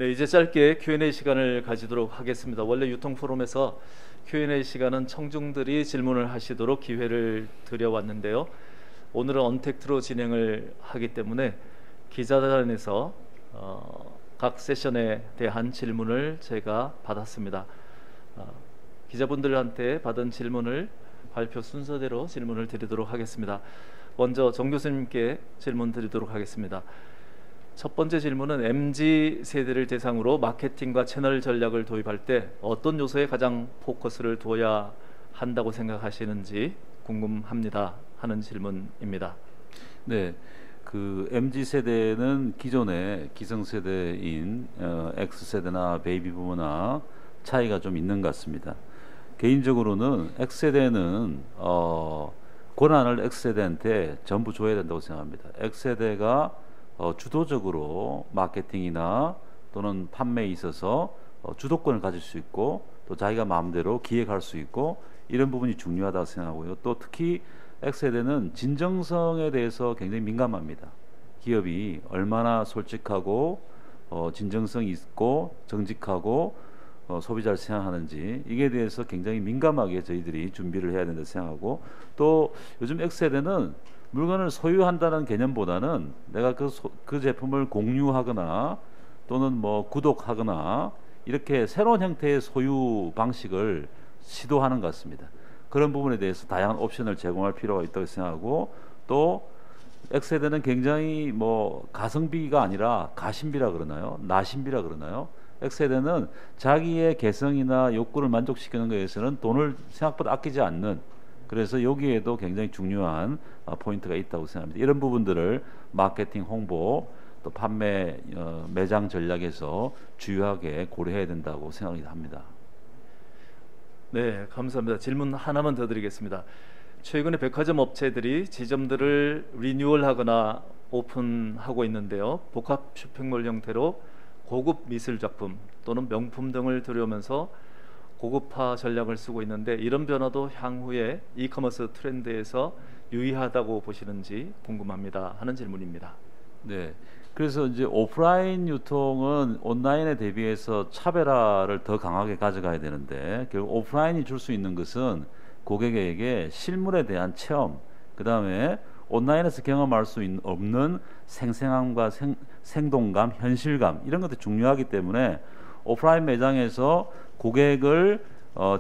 네, 이제 짧게 Q&A 시간을 가지도록 하겠습니다. 원래 유통 포럼에서 Q&A 시간은 청중들이 질문을 하시도록 기회를 드려왔는데요. 오늘은 언택트로 진행을 하기 때문에 기자단에서 각 세션에 대한 질문을 제가 받았습니다. 기자분들한테 받은 질문을 발표 순서대로 질문을 드리도록 하겠습니다. 먼저 정 교수님께 질문 드리도록 하겠습니다. 첫 번째 질문은 MZ 세대를 대상으로 마케팅과 채널 전략을 도입할 때 어떤 요소에 가장 포커스를 두어야 한다고 생각하시는지 궁금합니다 하는 질문입니다. 네, 그 MZ 세대는 기존의 기성세대인 X세대나 베이비부머나 차이가 좀 있는 것 같습니다. 개인적으로는 X세대는 권한을 X세대한테 전부 줘야 된다고 생각합니다. X세대가 주도적으로 마케팅이나 또는 판매에 있어서 주도권을 가질 수 있고 또 자기가 마음대로 기획할 수 있고 이런 부분이 중요하다고 생각하고요. 또 특히 X세대는 진정성에 대해서 굉장히 민감합니다. 기업이 얼마나 솔직하고 진정성 있고 정직하고 소비자를 생각하는지 이게 대해서 굉장히 민감하게 저희들이 준비를 해야 된다고 생각하고 또 요즘 X세대는 물건을 소유한다는 개념보다는 내가 그 제품을 공유하거나 또는 뭐 구독하거나 이렇게 새로운 형태의 소유 방식을 시도하는 것 같습니다. 그런 부분에 대해서 다양한 옵션을 제공할 필요가 있다고 생각하고 또 X세대는 굉장히 뭐 가성비가 아니라 가심비라 그러나요? 나심비라 그러나요? X세대는 자기의 개성이나 욕구를 만족시키는 것에 대해서는 돈을 생각보다 아끼지 않는 그래서 여기에도 굉장히 중요한 포인트가 있다고 생각합니다. 이런 부분들을 마케팅, 홍보, 또 판매, 매장 전략에서 주요하게 고려해야 된다고 생각합니다. 네, 감사합니다. 질문 하나만 더 드리겠습니다. 최근에 백화점 업체들이 지점들을 리뉴얼하거나 오픈하고 있는데요. 복합 쇼핑몰 형태로 고급 미술 작품 또는 명품 등을 들여오면서 고급화 전략을 쓰고 있는데 이런 변화도 향후에 이커머스 트렌드에서 유의하다고 보시는지 궁금합니다 하는 질문입니다. 네, 그래서 이제 오프라인 유통은 온라인에 대비해서 차별화를 더 강하게 가져가야 되는데 결국 오프라인이 줄 수 있는 것은 고객에게 실물에 대한 체험, 그 다음에 온라인에서 경험할 수 없는 생생함과 생동감, 현실감 이런 것들이 중요하기 때문에 오프라인 매장에서 고객을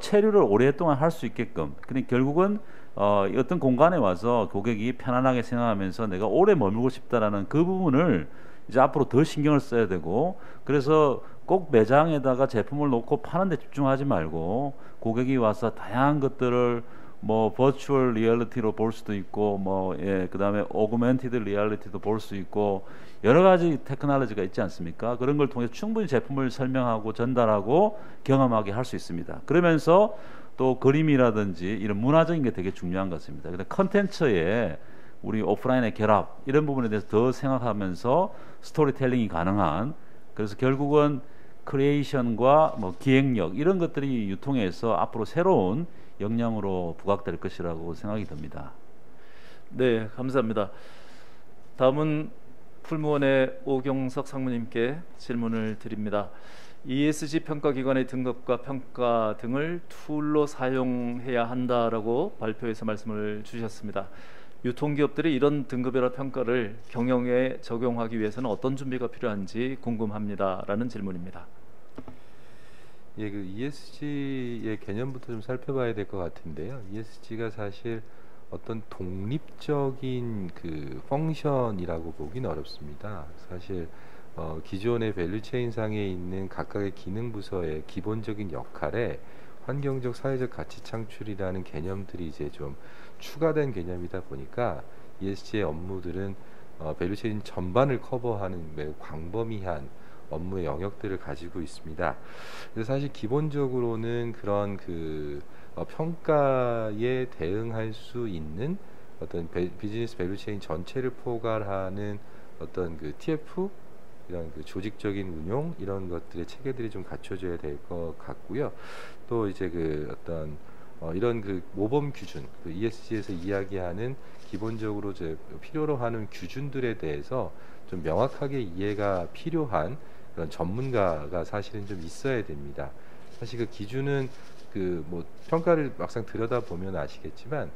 체류를 오랫동안 할 수 있게끔 근데 결국은 어떤 공간에 와서 고객이 편안하게 생각하면서 내가 오래 머물고 싶다라는 그 부분을 이제 앞으로 더 신경을 써야 되고 그래서 꼭 매장에다가 제품을 놓고 파는 데 집중하지 말고 고객이 와서 다양한 것들을 뭐 버추얼 리얼리티로 볼 수도 있고 그다음에 오그멘티드 리얼리티도 볼 수 있고 여러 가지 테크놀로지가 있지 않습니까? 그런 걸 통해서 충분히 제품을 설명하고 전달하고 경험하게 할 수 있습니다. 그러면서 또 그림이라든지 이런 문화적인 게 되게 중요한 것 같습니다. 근데 컨텐츠에 우리 오프라인의 결합 이런 부분에 대해서 더 생각하면서 스토리텔링이 가능한 그래서 결국은 크리에이션과 뭐 기획력 이런 것들이 유통에서 앞으로 새로운 역량으로 부각될 것이라고 생각이 듭니다. 네, 감사합니다. 다음은 풀무원의 오경석 상무님께 질문을 드립니다. ESG 평가기관의 등급과 평가 등을 툴로 사용해야 한다라고 발표에서 말씀을 주셨습니다. 유통기업들이 이런 등급이나 평가를 경영에 적용하기 위해서는 어떤 준비가 필요한지 궁금합니다 라는 질문입니다. 예, 그 ESG의 개념부터 좀 살펴봐야 될 것 같은데요. ESG가 사실 어떤 독립적인 그 펑션이라고 보기는 어렵습니다. 사실 기존의 밸류체인 상에 있는 각각의 기능 부서의 기본적인 역할에 환경적 사회적 가치 창출이라는 개념들이 이제 좀 추가된 개념이다 보니까 ESG의 업무들은 밸류체인 전반을 커버하는 매우 광범위한 업무의 영역들을 가지고 있습니다. 그래서 사실 기본적으로는 그런 그 평가에 대응할 수 있는 어떤 비즈니스 밸류체인 전체를 포괄하는 어떤 그 TF 이런 그 조직적인 운용 이런 것들의 체계들이 좀 갖춰져야 될 것 같고요. 또 이제 그 어떤 이런 그 모범 규준, 그 ESG에서 이야기하는 기본적으로 이제 필요로 하는 규준들에 대해서 좀 명확하게 이해가 필요한 그런 전문가가 사실은 좀 있어야 됩니다. 사실 그 기준은 그 뭐 평가를 막상 들여다 보면 아시겠지만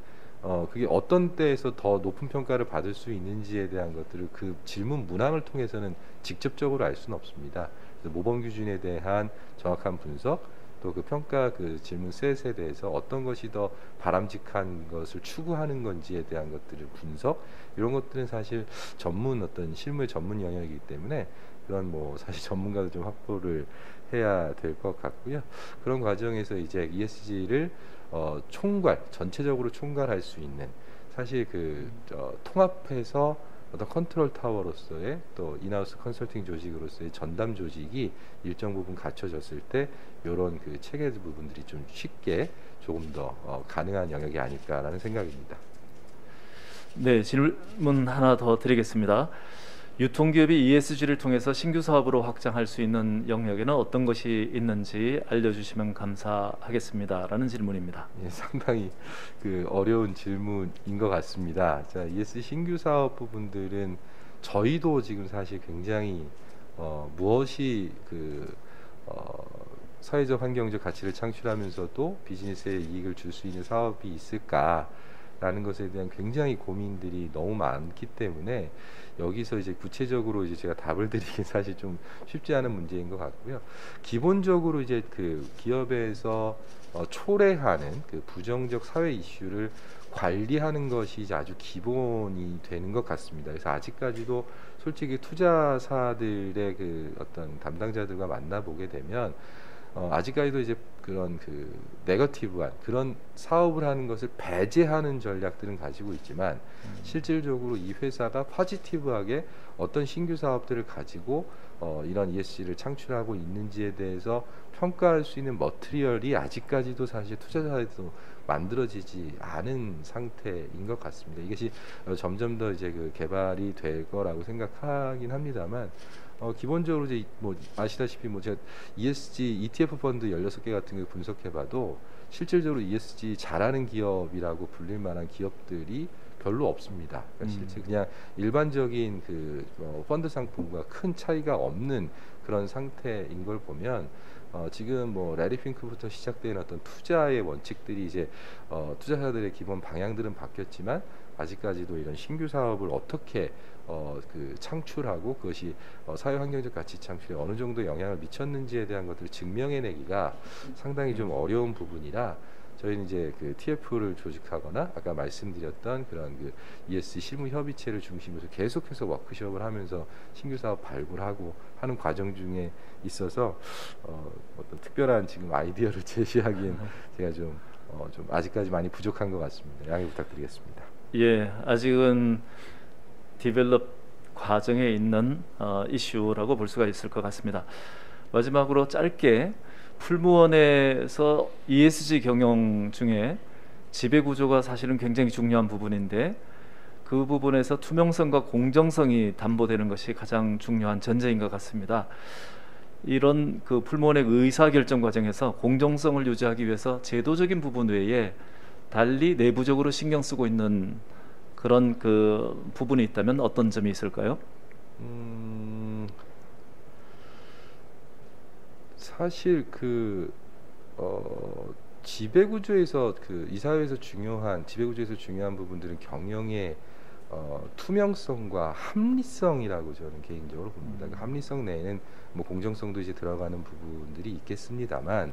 그게 어떤 때에서 더 높은 평가를 받을 수 있는지에 대한 것들을 그 질문 문항을 통해서는 직접적으로 알 수는 없습니다. 그래서 모범 기준에 대한 정확한 분석, 또 그 평가 그 질문 셋에 대해서 어떤 것이 더 바람직한 것을 추구하는 건지에 대한 것들을 분석, 이런 것들은 사실 전문 어떤 실무의 전문 영역이기 때문에 그런 뭐 사실 전문가도 좀 확보를 해야 될 것 같고요. 그런 과정에서 이제 ESG를 전체적으로 총괄할 수 있는, 사실 그 통합해서 어떤 컨트롤 타워로서의 또 인하우스 컨설팅 조직으로서의 전담 조직이 일정 부분 갖춰졌을 때 이런 그 체계 부분들이 좀 쉽게 조금 더 가능한 영역이 아닐까라는 생각입니다. 네, 질문 하나 더 드리겠습니다. 유통기업이 ESG를 통해서 신규 사업으로 확장할 수 있는 영역에는 어떤 것이 있는지 알려주시면 감사하겠습니다. 라는 질문입니다. 예, 상당히 그 어려운 질문인 것 같습니다. 자, ESG 신규 사업 부분들은 저희도 지금 사실 굉장히 무엇이 그 사회적 환경적 가치를 창출하면서도 비즈니스에 이익을 줄 수 있는 사업이 있을까라는 것에 대한 굉장히 고민들이 너무 많기 때문에 여기서 이제 구체적으로 이제 제가 답을 드리긴 사실 좀 쉽지 않은 문제인 것 같고요. 기본적으로 이제 그 기업에서 초래하는 그 부정적 사회 이슈를 관리하는 것이 이제 아주 기본이 되는 것 같습니다. 그래서 아직까지도 솔직히 투자사들의 그 어떤 담당자들과 만나보게 되면 아직까지도 이제 그런 그 네거티브한 그런 사업을 하는 것을 배제하는 전략들은 가지고 있지만 실질적으로 이 회사가 포지티브하게 어떤 신규 사업들을 가지고 이런 ESG를 창출하고 있는지에 대해서 평가할 수 있는 머티리얼이 아직까지도 사실 투자자에도 만들어지지 않은 상태인 것 같습니다. 이것이 점점 더 이제 그 개발이 될 거라고 생각하긴 합니다만 기본적으로 이제 뭐 아시다시피 뭐 제가 ESG ETF 펀드 16개 같은 거 분석해봐도 실질적으로 ESG 잘하는 기업이라고 불릴 만한 기업들이 별로 없습니다. 그러니까 실제 그냥 일반적인 그 펀드 상품과 큰 차이가 없는 그런 상태인 걸 보면 지금 뭐 레리 핑크부터 시작된 어떤 투자의 원칙들이 이제 투자자들의 기본 방향들은 바뀌었지만 아직까지도 이런 신규 사업을 어떻게 그 창출하고 그것이 사회 환경적 가치 창출에 어느 정도 영향을 미쳤는지에 대한 것들을 증명해내기가 상당히 좀 어려운 부분이라 저희는 이제 그 TF를 조직하거나 아까 말씀드렸던 그런 그 ESG 실무 협의체를 중심으로 계속해서 워크숍을 하면서 신규 사업 발굴하고 하는 과정 중에 있어서 어떤 특별한 지금 아이디어를 제시하기엔 제가 좀 아직까지 많이 부족한 것 같습니다. 양해 부탁드리겠습니다. 예, 아직은 디벨롭 과정에 있는 이슈라고 볼 수가 있을 것 같습니다. 마지막으로 짧게 풀무원에서 ESG 경영 중에 지배구조가 사실은 굉장히 중요한 부분인데 그 부분에서 투명성과 공정성이 담보되는 것이 가장 중요한 전제인 것 같습니다. 이런 그 풀무원의 의사결정 과정에서 공정성을 유지하기 위해서 제도적인 부분 외에 달리 내부적으로 신경 쓰고 있는 그런 그 부분이 있다면 어떤 점이 있을까요? 사실 그 지배구조에서 그 이사회에서 중요한 지배구조에서 중요한 부분들은 경영의 투명성과 합리성이라고 저는 개인적으로 봅니다. 그 합리성 내에는 뭐 공정성도 이제 들어가는 부분들이 있겠습니다만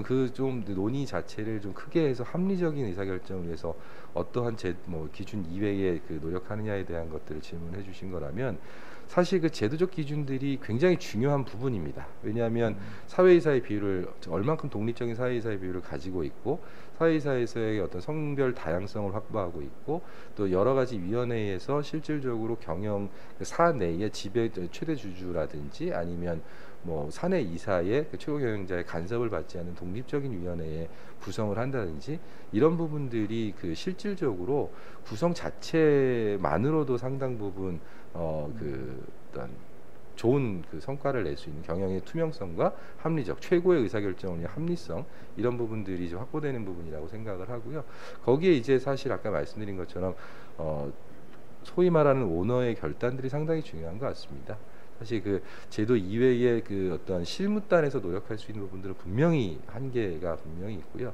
그 좀 논의 자체를 좀 크게 해서 합리적인 의사결정을 위해서 어떠한 뭐 기준 이외에 그 노력하느냐에 대한 것들을 질문해 주신 거라면 사실 그 제도적 기준들이 굉장히 중요한 부분입니다. 왜냐하면 사회이사의 비율을 얼만큼 독립적인 사회이사의 비율을 가지고 있고 사회이사에서의 어떤 성별 다양성을 확보하고 있고 또 여러 가지 위원회에서 실질적으로 경영 사내의 지배 최대 주주라든지 아니면 뭐 사내 이사의 그 최고 경영자의 간섭을 받지 않는 독립적인 위원회에 구성을 한다든지 이런 부분들이 그 실질적으로 구성 자체만으로도 상당 부분 그 어떤 좋은 그 성과를 낼 수 있는 경영의 투명성과 합리적 최고의 의사결정을 위한 합리성 이런 부분들이 좀 확보되는 부분이라고 생각을 하고요. 거기에 이제 사실 아까 말씀드린 것처럼 소위 말하는 오너의 결단들이 상당히 중요한 것 같습니다. 사실 그 제도 이외의 그 어떤 실무단에서 노력할 수 있는 부분들은 분명히 한계가 분명히 있고요.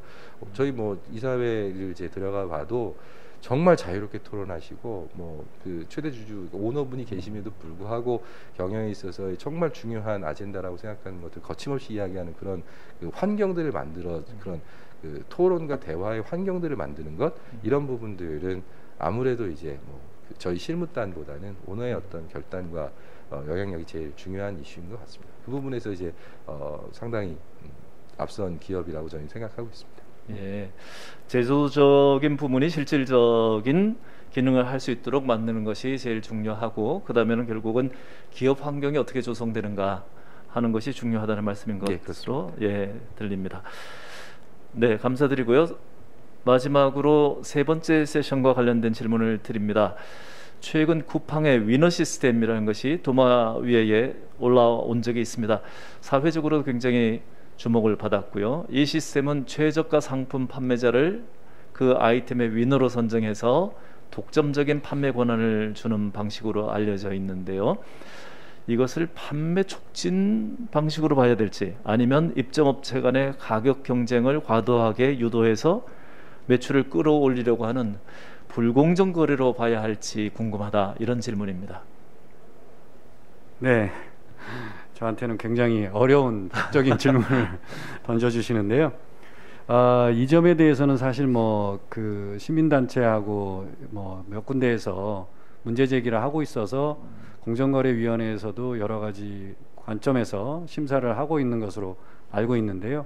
저희 뭐 이사회를 이제 들어가 봐도 정말 자유롭게 토론하시고 뭐 그 최대 주주 오너분이 계심에도 불구하고 경영에 있어서 정말 중요한 아젠다라고 생각하는 것들 거침없이 이야기하는 그런 그 환경들을 만들어 그런 그 토론과 대화의 환경들을 만드는 것 이런 부분들은 아무래도 이제 뭐 저희 실무단보다는 오너의 어떤 결단과 영향력이 제일 중요한 이슈인 것 같습니다. 그 부분에서 이제 상당히 앞선 기업이라고 저는 생각하고 있습니다. 예, 제도적인 부분이 실질적인 기능을 할 수 있도록 만드는 것이 제일 중요하고 그 다음에는 결국은 기업 환경이 어떻게 조성되는가 하는 것이 중요하다는 말씀인 것으로 들립니다. 네, 감사드리고요. 마지막으로 세 번째 세션과 관련된 질문을 드립니다. 최근 쿠팡의 위너 시스템이라는 것이 도마 위에 올라온 적이 있습니다. 사회적으로 굉장히 주목을 받았고요. 이 시스템은 최저가 상품 판매자를 그 아이템의 위너로 선정해서 독점적인 판매 권한을 주는 방식으로 알려져 있는데요. 이것을 판매 촉진 방식으로 봐야 될지 아니면 입점업체 간의 가격 경쟁을 과도하게 유도해서 매출을 끌어올리려고 하는 불공정 거래로 봐야 할지 궁금하다, 이런 질문입니다. 네, 저한테는 굉장히 어려운 적인 질문을 던져주시는데요. 이 점에 대해서는 사실 뭐 그 시민단체하고 뭐 몇 군데에서 문제 제기를 하고 있어서 공정거래위원회에서도 여러 가지 관점에서 심사를 하고 있는 것으로 알고 있는데요.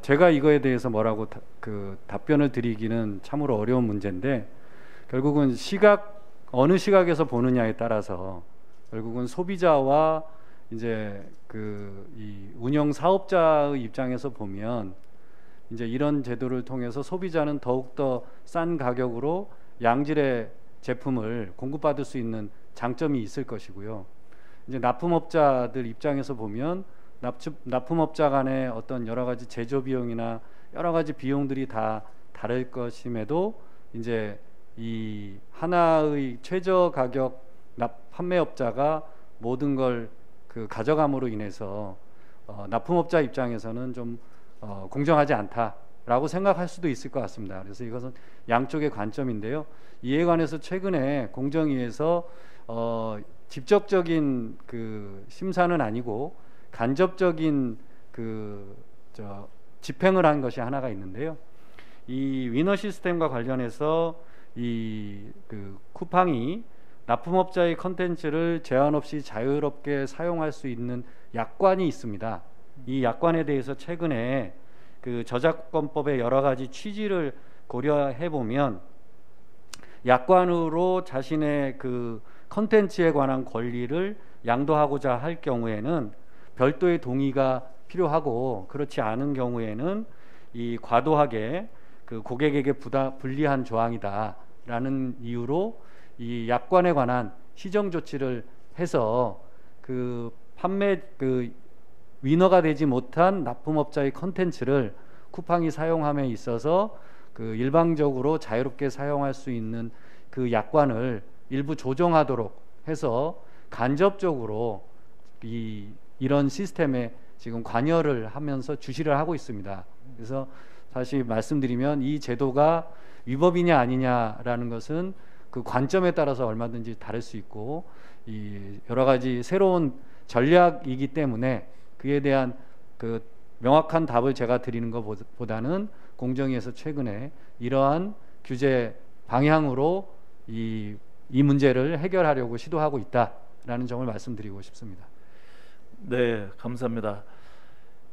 제가 이거에 대해서 뭐라고 답변을 드리기는 참으로 어려운 문제인데, 결국은 어느 시각에서 보느냐에 따라서 결국은 소비자와 이제 이 운영 사업자의 입장에서 보면 이제 이런 제도를 통해서 소비자는 더욱더 싼 가격으로 양질의 제품을 공급받을 수 있는 장점이 있을 것이고요. 이제 납품업자들 입장에서 보면 납품업자 간의 어떤 여러 가지 제조 비용이나 여러 가지 비용들이 다 다를 것임에도 이제 이 하나의 최저 가격 판매업자가 모든 걸 가져감으로 인해서 납품업자 입장에서는 좀 공정하지 않다라고 생각할 수도 있을 것 같습니다. 그래서 이것은 양쪽의 관점인데요. 이에 관해서 최근에 공정위에서 직접적인 심사는 아니고 간접적인 집행을 한 것이 하나가 있는데요. 이 위너 시스템과 관련해서 쿠팡이 납품업자의 컨텐츠를 제한 없이 자유롭게 사용할 수 있는 약관이 있습니다. 이 약관에 대해서 최근에 저작권법의 여러 가지 취지를 고려해 보면 약관으로 자신의 컨텐츠에 관한 권리를 양도하고자 할 경우에는 별도의 동의가 필요하고, 그렇지 않은 경우에는 이 과도하게 고객에게 불리한 조항이다라는 이유로 이 약관에 관한 시정 조치를 해서 위너가 되지 못한 납품업자의 컨텐츠를 쿠팡이 사용함에 있어서 일방적으로 자유롭게 사용할 수 있는 약관을 일부 조정하도록 해서 간접적으로 이런 시스템에 지금 관여를 하면서 주시를 하고 있습니다. 그래서 다시 말씀드리면 이 제도가 위법이냐 아니냐라는 것은 관점에 따라서 얼마든지 다를 수 있고, 이 여러 가지 새로운 전략이기 때문에 그에 대한 명확한 답을 제가 드리는 것보다는 공정위에서 최근에 이러한 규제 방향으로 이 문제를 해결하려고 시도하고 있다라는 점을 말씀드리고 싶습니다. 네, 감사합니다.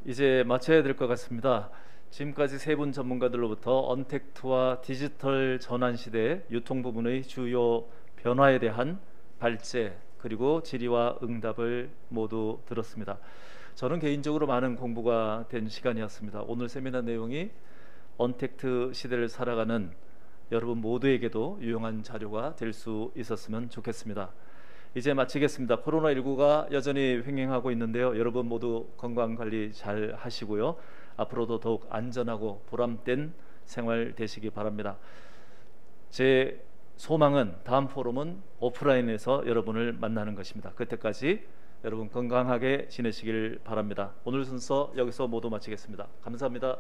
이제 마쳐야 될 것 같습니다. 지금까지 세 분 전문가들로부터 언택트와 디지털 전환 시대 유통 부분의 주요 변화에 대한 발제 그리고 질의와 응답을 모두 들었습니다. 저는 개인적으로 많은 공부가 된 시간이었습니다. 오늘 세미나 내용이 언택트 시대를 살아가는 여러분 모두에게도 유용한 자료가 될 수 있었으면 좋겠습니다. 이제 마치겠습니다. 코로나19가 여전히 횡행하고 있는데요. 여러분 모두 건강관리 잘 하시고요. 앞으로도 더욱 안전하고 보람된 생활 되시기 바랍니다. 제 소망은 다음 포럼은 오프라인에서 여러분을 만나는 것입니다. 그때까지 여러분 건강하게 지내시길 바랍니다. 오늘 순서 여기서 모두 마치겠습니다. 감사합니다.